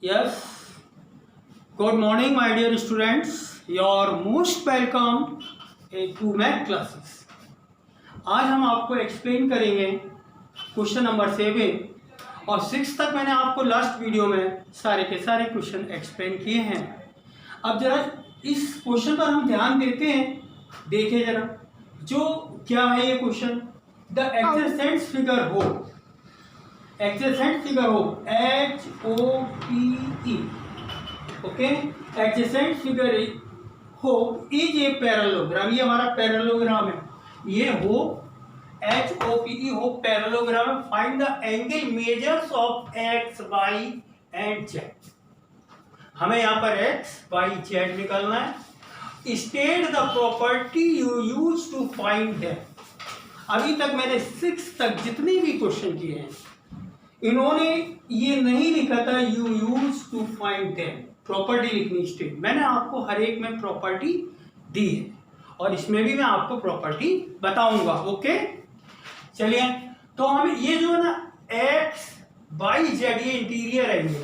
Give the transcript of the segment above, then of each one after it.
Yes, good morning, my dear students. Your most welcome to math classes. आज हम आपको explain करेंगे question number 7 और 6 तक मैंने आपको लास्ट वीडियो में सारे के सारे क्वेश्चन एक्सप्लेन किए हैं। अब जरा इस क्वेश्चन पर हम ध्यान देते हैं। देखिए जरा, जो क्या है ये क्वेश्चन, द एडजेसेंट फिगर हो, एडजेसेंट फिगर हो HOPE, ओके, एडजेसेंट फिगर हो इज ए पैरेललोग्राम, ये हमारा पैरेललोग्राम है, ये हो HOPE हो parallelogram. Find the angle measures of x, y and z। हमें यहाँ पर x, y, z निकालना है। State the property you use to find that. अभी तक मैंने 6 तक जितने भी क्वेश्चन किए हैं, इन्होंने ये नहीं लिखा था you use to find them, property लिखनी स्टेट। मैंने आपको हर एक में प्रॉपर्टी दी है और इसमें भी मैं आपको प्रॉपर्टी बताऊंगा। ओके, चलिए, तो हम ये जो है ना एक्स वाई जेड, ये इंटीरियर एंगल है,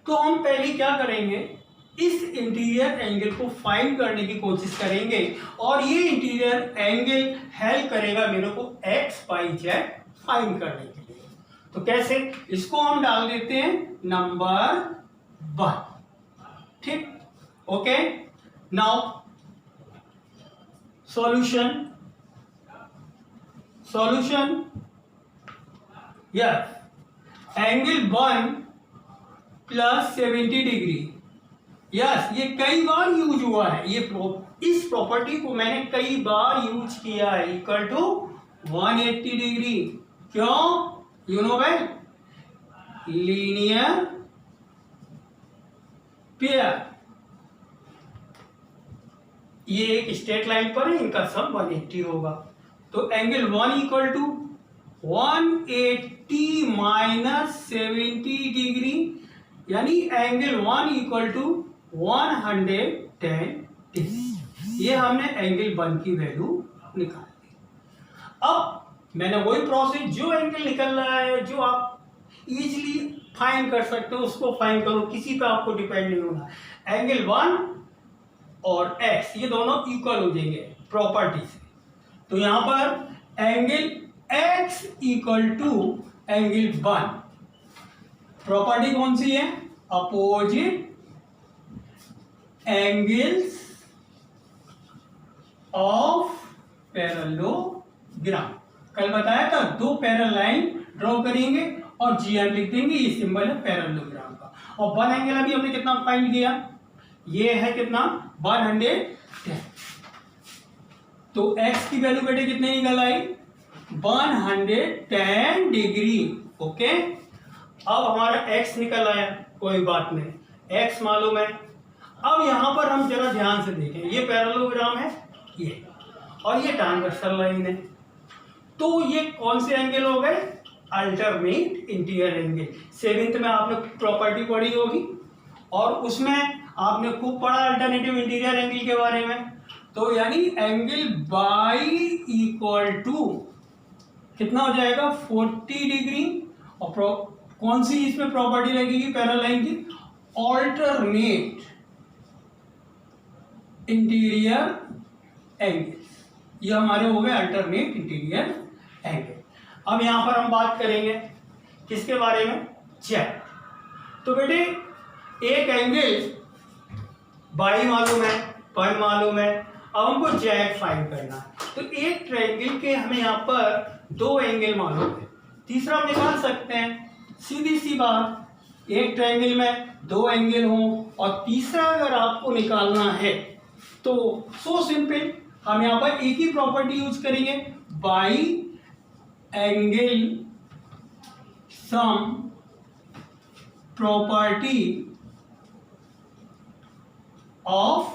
तो हम पहले क्या करेंगे, इस इंटीरियर एंगल को फाइंड करने की कोशिश करेंगे और ये इंटीरियर एंगल हेल्प करेगा मेरे को एक्स वाई जेड फाइंड करने के लिए। तो कैसे, इसको हम डाल देते हैं नंबर 1, ठीक, okay. Now solution, yes, angle 1 plus 70 degree, yes, ये कई बार यूज हुआ है, ये इस प्रॉपर्टी को मैंने कई बार यूज किया है, इक्वल टू 180 डिग्री। क्यों? यू नो भाई, लीनियर पेयर, ये एक स्ट्रेट लाइन पर है, इनका सम 180 होगा। तो angle 1 equal to 180 minus 70 degree, यानी एंगल 1 इक्वल टू 110 डिग्री। ये हमने एंगल 1 की वैल्यू निकाल दी। अब मैंने वही प्रोसेस, जो एंगल निकल रहा है, जो आप इजीली फाइंड कर सकते हो, उसको फाइंड करो, किसी पे आपको डिपेंड नहीं होना। एंगल 1 और x ये दोनों इक्वल हो जाएंगे प्रॉपर्टी से। तो यहां पर angle x equal to angle 1, property कौन सी है, अपोजिट एंगल्स ऑफ पैरेललोग्राम। कल बताया था, 2 पैरेलल लाइन ड्रॉ करेंगे और GR लिख देंगे, ये सिंबल है पैरेललोग्राम का। और 1 एंगल अभी हमने कितना फाइंड किया, ये है कितना, 110। तो x की वैल्यू बेटे कितने निकल आई, 110 डिग्री। ओके, अब हमारा x निकल आया, कोई बात नहीं, x मालूम है। अब यहां पर हम जरा ध्यान से देखें, ये पैरेललोग्राम है ये, और ये ट्रांसवर्सल लाइन है, तो ये कौन से एंगल हो गए, अल्टरनेट इंटीरियर एंगल। 7th में आपने प्रॉपर्टी पढ़ी होगी और उसमें आपने खूब पढ़ा अल्टरनेटिव इंटीरियर एंगल के बारे में। तो यानी एंगल बाई इक्वल टू कितना हो जाएगा, 40 डिग्री। और कौन सी इसमें प्रॉपर्टी लगेगी पैरेलल लाइन की, अल्टरनेट इंटीरियर एंगल। ये हमारे हो गए अल्टरनेट इंटीरियर एंगल। अब यहां पर हम बात करेंगे किसके बारे में, जेड। तो बेटे एक एंगल बाई मालूम है, 1 मालूम है, अब हमको जेड फाइंड करना है। तो एक ट्रायंगल के हमें यहाँ पर 2 एंगल मालूम है, तीसरा हम निकाल सकते हैं, सीधी सी बात। एक ट्रायंगल में 2 एंगल हों और तीसरा अगर आपको निकालना है तो सो सिंपल, हम यहाँ पर एक ही प्रॉपर्टी यूज करेंगे, by angle sum property of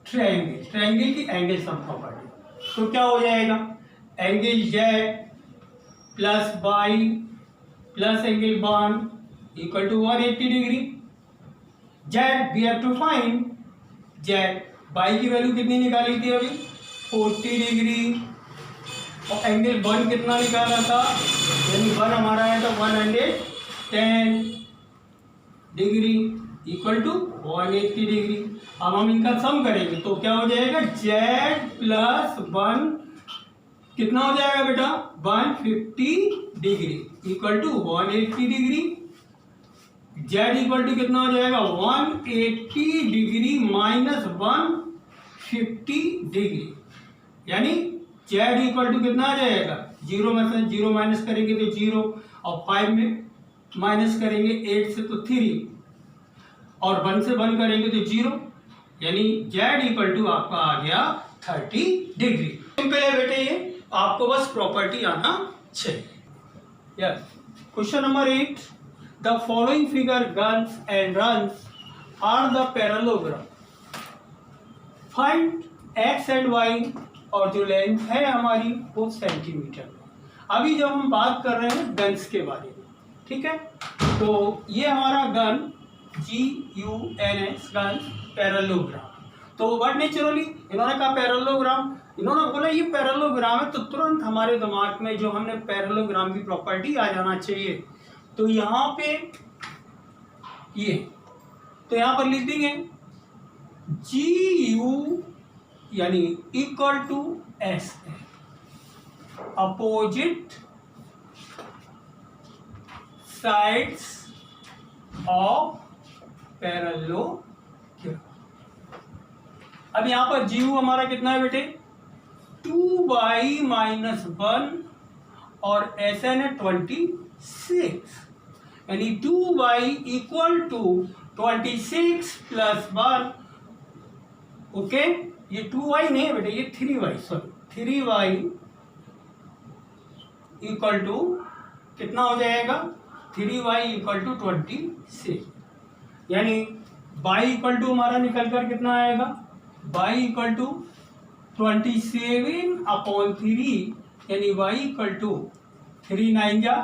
triangle, triangle की एंगल सम प्रॉपर्टी। तो क्या हो जाएगा, angle Z plus Y plus angle 1 equal to 180 degree. Z we have to find Z, Y की वैल्यू कितनी निकाली थी अभी, 40 डिग्री, और एंगल 1 कितना निकाला था, यानी 1 हमारा है तो 110। Degree equal to 180 degree. अब हम इनका सम करेंगे तो क्या हो जाएगा, जेड प्लस 1 कितना हो जाएगा बेटा, 150 degree equal to 180 degree. Z equal to कितना हो जाएगा, 180 डिग्री माइनस 150 डिग्री, यानी जेड इक्वल टू कितना आ जाएगा, 0 में से 0 माइनस करेंगे तो 0, और 5 में माइनस करेंगे 8 से तो 3, और 1 से 1 करेंगे तो 0, यानी जेड इक्वल टू आपका आ गया 30 डिग्री। सिंपल है बेटे, ये आपको बस प्रॉपर्टी आना चाहिए। Yes, question number 8, the following figure guns and runs are the parallelogram, find X and Y, और जो लेंथ है हमारी वो सेंटीमीटर में। अभी जब हम बात कर रहे हैं गन्स के बारे में, ठीक है, तो ये हमारा गन GUNS गन पैरेललोग्राम। तो व्हाट नेचुरली इन्होंने कहा पैरेललोग्राम, इन्होंने बोला ये पैरेललोग्राम है, तो तुरंत हमारे दिमाग में जो हमने पैरेललोग्राम की प्रॉपर्टी आ जाना चाहिए। तो यहाँ पे ये, तो यहाँ पर लिख देंगे GU यानी इक्वल टू S, opposite sides of parallelogram. अब यहां पर GU हमारा कितना है बेटे, 2y माइनस 1, और SN है 26, यानी 2y equal to 26 plus 1। Okay, ये 2y नहीं है बेटे, ये 3y, sorry 3y equal to कितना हो जाएगा, 3y इक्वल टू 26, यानी y इक्वल टू हमारा निकल कर कितना आएगा, y इक्वल टू 27 अपॉन 3, यानी y इक्वल टू 3 9 जा,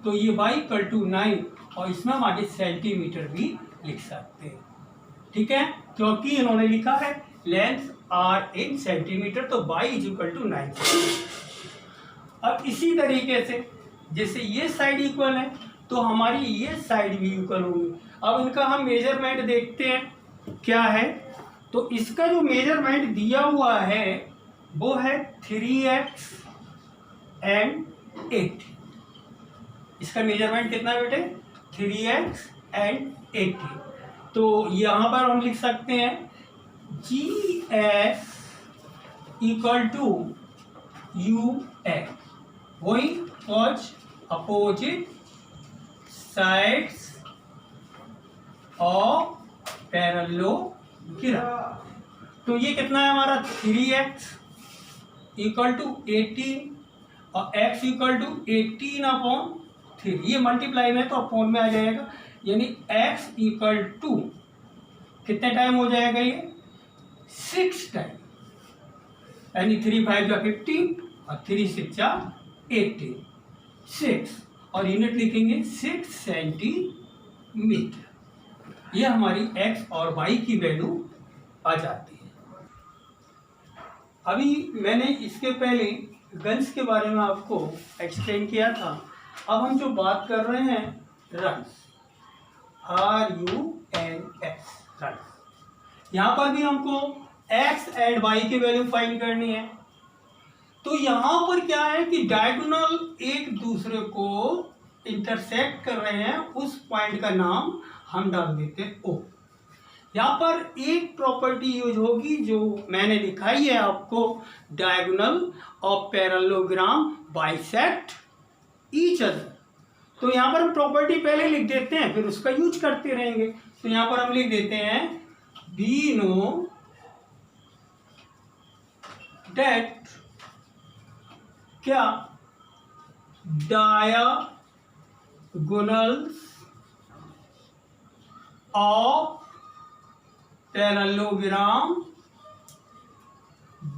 तो ये y इक्वल टू 9, और इसमें हम आगे सेंटीमीटर भी लिख सकते हैं, ठीक है, क्योंकि इन्होंने लिखा है लेंथ आर इन सेंटीमीटर, तो y इज इक्वल टू 9। अब इसी तरीके से जैसे ये साइड इक्वल है तो हमारी ये साइड भी इक्वल होगी। अब इनका हम मेजरमेंट देखते हैं क्या है, तो इसका जो मेजरमेंट दिया हुआ है वो है 3x एंड 80। इसका मेजरमेंट कितना है बेटे, 3x एंड 80। तो यहाँ पर हम लिख सकते हैं GS इक्वल टू UX, वही watch opposite sides of parallelogram. तो ये कितना है हमारा, 3x इक्वल टू 18 और x इक्वल टू 18 अपॉन 3, ये मल्टीप्लाई में तो अपॉन में आ जाएगा, यानी x इक्वल टू कितने टाइम हो जाएगा, ये 6 टाइम, यानी 3 5 जा 15 और 3 6 जा 18, 6, और यूनिट लिखेंगे 6 सेंटीमीटर। ये हमारी x और y की वैल्यू आ जाती है। अभी मैंने इसके पहले गन्स के बारे में आपको एक्सप्लेन किया था। अब हम जो बात कर रहे हैं रन्स, RUNS रन्स, यहाँ पर भी हमको x एंड y की वैल्यू फाइंड करनी है। तो यहाँ पर क्या है कि डायगोनल एक दूसरे को इंटरसेक्ट कर रहे हैं, उस पॉइंट का नाम हम डाल देते हैं O। यहाँ पर एक प्रॉपर्टी यूज होगी जो मैंने दिखाई है आपको, diagonal of parallelogram bisect each other. तो यहाँ पर हम प्रॉपर्टी पहले लिख देते हैं, फिर उसका यूज करते रहेंगे। तो यहाँ पर हम लिख देते हैं वी नो डेट क्या diagonals of parallelogram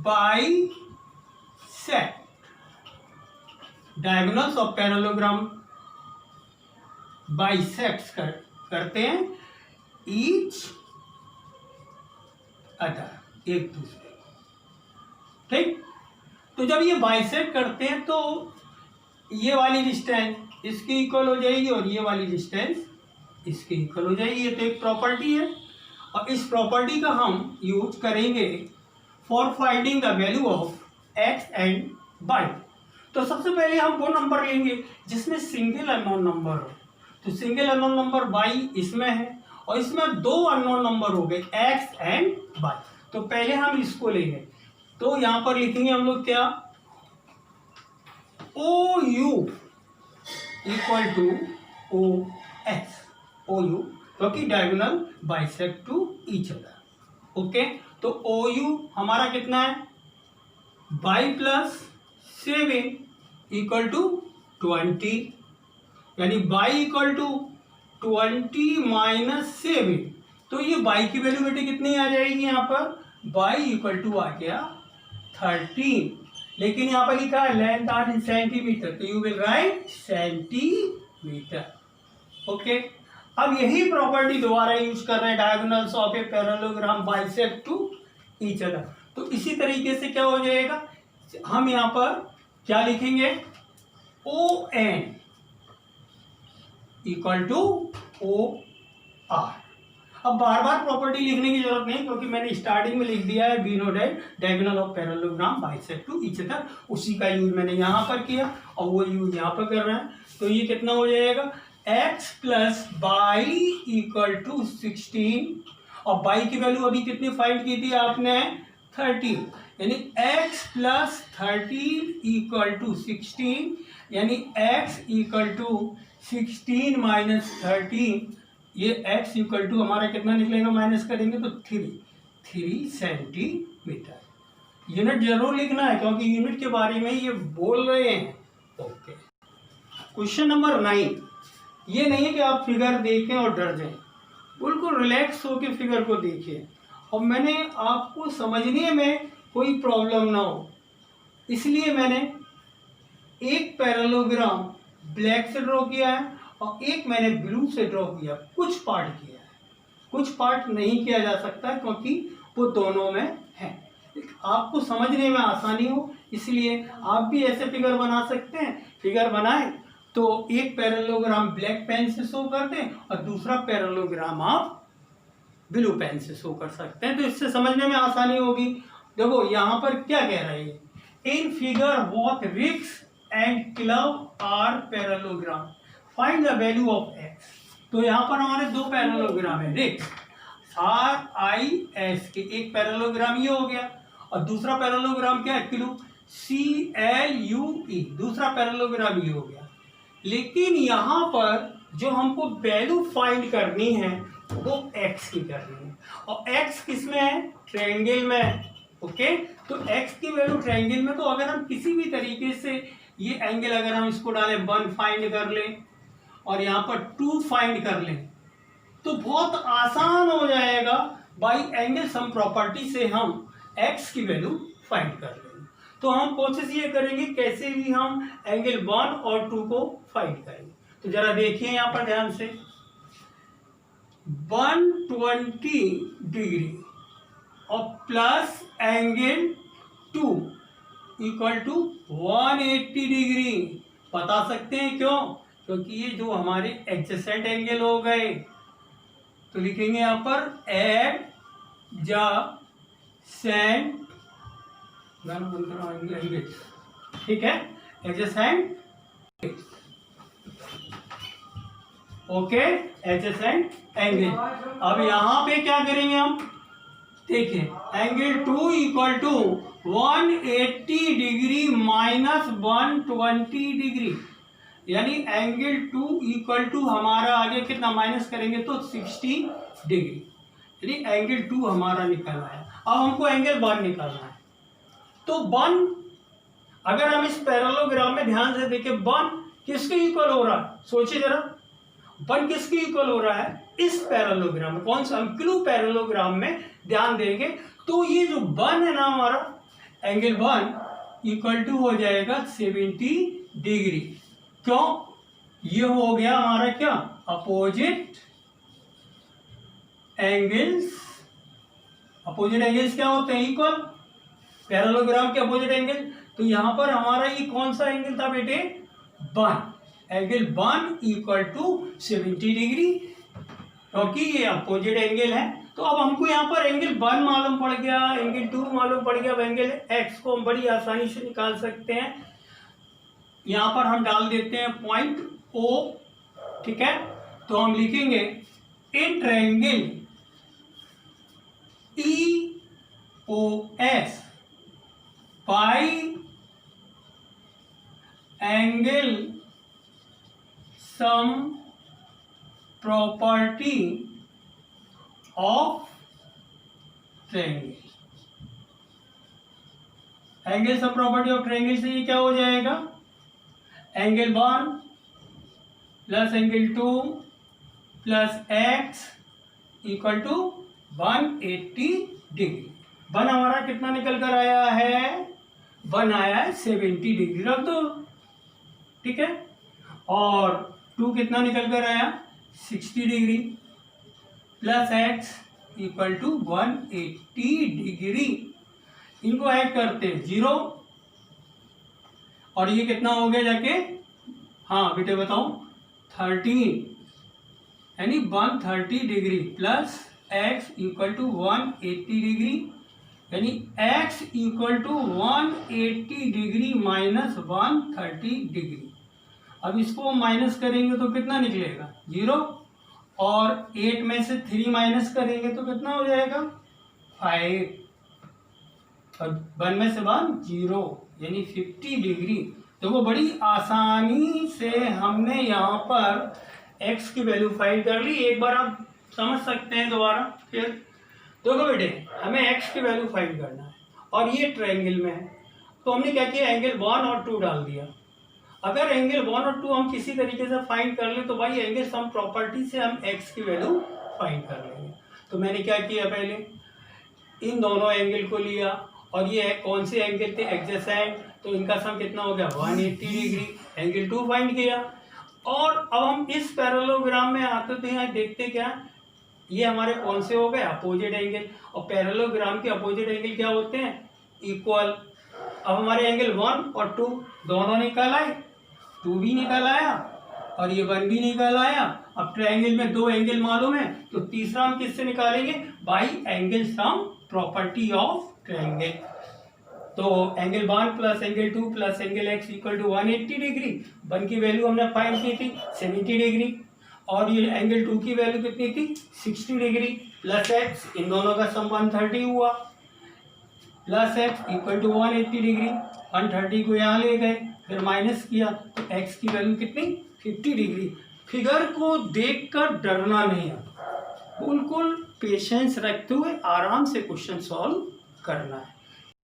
bisect, diagonals of parallelogram bisect करते हैं ईच अदर, एक दूसरे, ठीक। तो जब ये बाइसेक्ट करते हैं तो ये वाली डिस्टेंस इसकी इक्वल हो जाएगी और ये वाली डिस्टेंस इसके इक्वल हो जाएगी। ये तो एक प्रॉपर्टी है और इस प्रॉपर्टी का हम यूज करेंगे for finding the value of X and Y. तो सबसे पहले हम वो नंबर लेंगे जिसमें सिंगल अननोन नंबर हो। तो सिंगल अननोन नंबर वाई इसमें है और इसमें दो अननोन नंबर हो गए एक्स एंड वाई। तो पहले हम इसको लेंगे। तो यहां पर लिखेंगे हम लोग क्या, O U equal to O X, O U क्योंकि diagonal bisect to each other. Okay, तो ओ यू हमारा कितना है, बाई प्लस 7 इक्वल टू 20, यानी बाई इक्वल टू 20 माइनस 7। तो ये बाई की वैल्यू बेटे कितनी आ जाएगी, यहाँ पर बाई इक्वल टू आ गया 13, लेकिन यहाँ पर लिखा है लेंथ आर इन सेंटीमीटर, तो you will write centimetre. Okay, अब यही प्रॉपर्टी दोबारा यूज कर रहे हैं, diagonals of a parallelogram bisect to each other. तो इसी तरीके से क्या हो जाएगा, हम यहाँ पर क्या लिखेंगे, O N equal to O R. अब बार बार प्रॉपर्टी लिखने की जरूरत नहीं क्योंकि मैंने स्टार्टिंग में लिख दिया है, we know that diagonal of parallelogram bisect to each other, उसी का यूज मैंने यहाँ पर किया और वो यूज यहाँ पर कर रहे हैं। तो ये कितना हो जाएगा, x plus Y equal to 16, और बाई की वैल्यू अभी कितनी फाइंड की थी आपने, 13, यानी x प्लस 13 इक्वल टू 16, यानी x इक्वल टू 16 माइनस 13, ये x इक्वल टू हमारा कितना निकलेगा, माइनस करेंगे तो 3 सेंटीमीटर। यूनिट जरूर लिखना है क्योंकि यूनिट के बारे में ये बोल रहे हैं। ओके, क्वेश्चन नंबर 9, ये नहीं है कि आप फिगर देखें और डर जाएं, बिल्कुल रिलैक्स होकर फिगर को देखिए और मैंने आपको समझने में कोई प्रॉब्लम ना हो इसलिए मैंने एक पैरेललोग्राम ब्लैक से ड्रॉ किया है और एक मैंने ब्लू से ड्रॉ किया, कुछ पार्ट किया है, कुछ पार्ट नहीं किया जा सकता क्योंकि वो दोनों में है। आपको समझने में आसानी हो इसलिए आप भी ऐसे फिगर बना सकते हैं। फिगर बनाएं तो एक पैरेललोग्राम ब्लैक पेन से शो कर दें और दूसरा पैरेललोग्राम आप ब्लू पेन से शो कर सकते हैं, तो इससे समझने में आसानी होगी। देखो यहाँ पर क्या कह रहे हैं, in figure both ricks and club are parallelogram, find the value of X. तो यहाँ पर हमारे दो पैरेललोग्राम है, रिक्स RIS के, एक पैरेललोग्राम ये हो गया और दूसरा पैरेललोग्राम क्या है, क्लू CLUE, दूसरा पैरेललोग्राम ये हो गया। लेकिन यहाँ पर जो हमको वैल्यू फाइंड करनी है वो x की करनी है और x किस में है, ट्रायंगल में। ओके, तो x की वैल्यू ट्रायंगल में, तो अगर हम किसी भी तरीके से ये एंगल अगर हम इसको डालें 1 फाइंड कर लें और यहाँ पर 2 फाइंड कर लें तो बहुत आसान हो जाएगा। बाई एंगल सम प्रॉपर्टी से हम x की वैल्यू फाइंड कर लेंगे। तो हम कोशिश ये करेंगे कैसे भी हम एंगल 1 और 2 को फाइंड करेंगे। तो जरा देखिए यहाँ पर ध्यान से, 120 डिग्री और plus angle 2 equal to 180 degree. बता सकते हैं क्यों, क्योंकि ये जो हमारे एडजेसेंट एंगल हो गए। तो लिखेंगे यहाँ पर एडजेसेंट, ठीक है, एडजेसेंट, ओके, एडजेसेंट एंगल। अब यहां पे क्या करेंगे हम, देखिए angle 2 equal to 180 degree minus 120 degree, यानी एंगल 2 इक्वल टू हमारा आगे कितना माइनस करेंगे तो 60 डिग्री, यानी एंगल 2 हमारा निकलना है। अब हमको एंगल 1 निकालना है। तो 1, अगर हम इस पैरेललोग्राम में ध्यान से देखें 1 किसके इक्वल हो रहा है, सोचिए जरा, 1 किसके इक्वल हो रहा है, इस पैरेललोग्राम में। कौन सा, हम क्लू पैरेललोग्राम में ध्यान देंगे तो ये जो 1 है ना हमारा, एंगल 1 इक्वल टू हो जाएगा 70 डिग्री। क्यों, ये हो गया हमारा क्या, अपोजिट एंगल्स। अपोजिट एंगल्स क्या होते हैं, इक्वल, पैरेललोग्राम के अपोजिट एंगल। तो यहां पर हमारा ये कौन सा एंगल था बेटे, 1, एंगल 1 इक्वल टू 70 डिग्री। क्योंकि ये अपोजिट एंगल है। तो अब हमको यहाँ पर एंगल 1 मालूम पड़ गया, एंगल 2 मालूम पड़ गया, अब एंगल एक्स को हम बड़ी आसानी से निकाल सकते हैं। यहाँ पर हम डाल देते हैं पॉइंट ओ, ठीक है। तो हम लिखेंगे in triangle EOS by angle sum property of triangle. Angle sum property of triangle से ये क्या हो जाएगा, angle 1 plus angle 2 plus X equal to 180 degree. 1 हमारा कितना निकल कर आया है, 1 आया है 70 डिग्री, रख दो, ठीक है। और 2 कितना निकल कर आया 60 degree plus X equal to 180 degree. इनको ऐड करते हैं 0, और ये कितना हो गया जाके, हाँ बेटे बताओ, 13, यानी 130 degree plus X equal to 180 degree, यानी X equal to 180 degree minus 130 degree. अब इसको माइनस करेंगे तो कितना निकलेगा 0, और 8 में से 3 माइनस करेंगे तो कितना हो जाएगा 5, और 1 में से 1 0, यानी 50 डिग्री। तो वो बड़ी आसानी से हमने यहाँ पर x की वैल्यू फाइंड कर ली। एक बार आप समझ सकते हैं दोबारा फिर। देखो बेटे, हमें x की वैल्यू फाइंड करना है और ये ट्रायंगल में है, तो हमने क्या किया, एंगल 1 और 2 डाल दिया। अगर एंगल 1 और 2 हम किसी तरीके से फाइंड कर ले तो भाई एंगल सम प्रॉपर्टी से हम x की वैल्यू फाइंड कर लेंगे। तो मैंने क्या किया, पहले इन दोनों एंगल को लिया, और ये कौन से एंगल थे, एडजेसेंट, तो इनका सम कितना हो गया 180 डिग्री। एंगल 2 फाइंड किया, और अब हम इस पैरेललोग्राम में आते तो यहाँ देखते क्या, ये हमारे कौन से हो गए, अपोजिट एंगल। और पैरेललोग्राम के अपोजिट एंगल क्या होते हैं, इक्वल। अब हमारे एंगल 1 और 2 दोनों निकल आए, 2 भी निकल आया और ये 1 भी निकल आया। अब ट्रायंगल में 2 एंगल मालूम है, तो तीसरा हम किससे निकालेंगे, by angle sum property of triangle. तो angle 1 plus angle 2 plus angle X equal to 180 degree. 1 की वैल्यू हमने फाइंड की थी 70 डिग्री, और ये एंगल 2 की वैल्यू कितनी थी 60 डिग्री, प्लस एक्स, इन दोनों का सम 130 हुआ, plus X equal to 180 degree. 130 को यहाँ ले गए, फिर माइनस किया, तो एक्स की वैल्यू कितनी 50 डिग्री। फिगर को देखकर डरना नहीं है, बिल्कुल पेशेंस रखते हुए आराम से क्वेश्चन सॉल्व करना है।